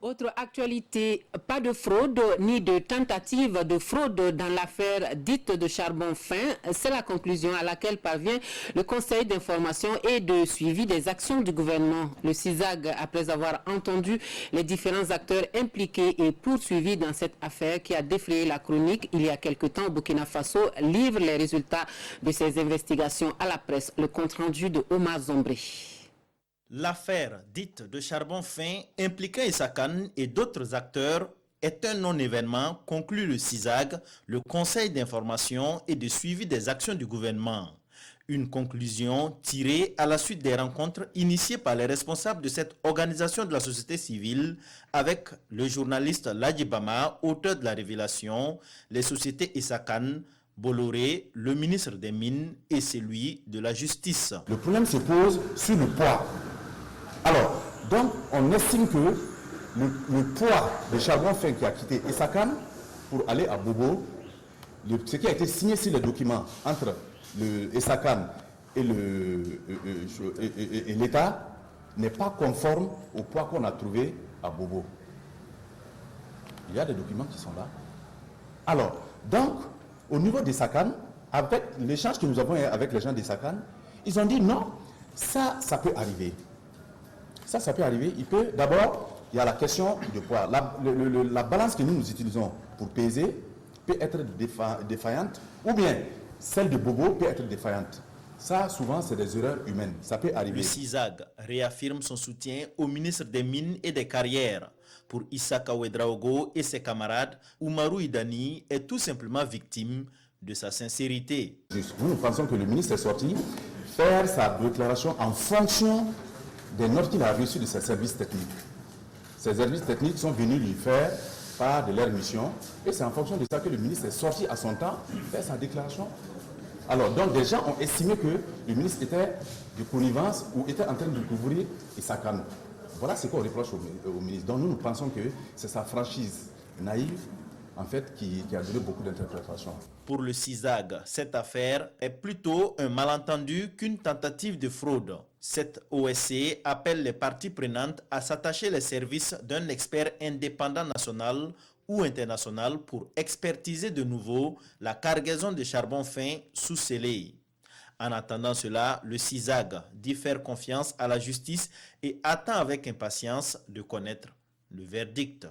Autre actualité, pas de fraude ni de tentative de fraude dans l'affaire dite de charbon fin. C'est la conclusion à laquelle parvient le Conseil d'information et de suivi des actions du gouvernement. Le CISAG, après avoir entendu les différents acteurs impliqués et poursuivis dans cette affaire qui a défrayé la chronique il y a quelque temps au Burkina Faso, livre les résultats de ces investigations à la presse. Le compte-rendu de Omar Zombri. L'affaire dite de charbon fin impliquant Issa Kane et d'autres acteurs est un non-événement, conclut le CISAG, le Conseil d'information et de suivi des actions du gouvernement. Une conclusion tirée à la suite des rencontres initiées par les responsables de cette organisation de la société civile avec le journaliste Ladji Bama, auteur de la révélation, les sociétés Issa Kane, Bolloré, le ministre des Mines et celui de la Justice. Le problème se pose sur le poids. Alors, donc, on estime que le poids de charbon fin qui a quitté Issa Kane pour aller à Bobo, ce qui a été signé sur les documents entre le Issa Kane et l'État n'est pas conforme au poids qu'on a trouvé à Bobo. Il y a des documents qui sont là. Alors, donc, au niveau d'Issa Kane, avec l'échange que nous avons avec les gens d'Issa Kane, ils ont dit non, ça peut arriver. Ça peut arriver. D'abord, il y a la question du poids. La balance que nous utilisons pour peser peut être défaillante, ou bien celle de Bobo peut être défaillante. Ça, souvent, c'est des erreurs humaines. Ça peut arriver. Le CISAG réaffirme son soutien au ministre des Mines et des Carrières. Pour Issaka Ouedraogo et ses camarades, Oumarou Idani est tout simplement victime de sa sincérité. Nous pensons que le ministre est sorti faire sa déclaration en fonction des notes qu'il a reçues de ses services techniques. Ces services techniques sont venus lui faire part de leur mission et c'est en fonction de ça que le ministre est sorti à son temps faire sa déclaration. Alors, donc, des gens ont estimé que le ministre était de connivence ou était en train de couvrir Issa Kane. Voilà ce qu'on reproche au ministre. Donc, nous pensons que c'est sa franchise naïve, en fait, qui a donné beaucoup d'interprétations. Pour le CISAG, cette affaire est plutôt un malentendu qu'une tentative de fraude. Cette OSC appelle les parties prenantes à s'attacher les services d'un expert indépendant national ou international pour expertiser de nouveau la cargaison de charbon fin sous scellé. En attendant cela, le CISAG dit faire confiance à la justice et attend avec impatience de connaître le verdict.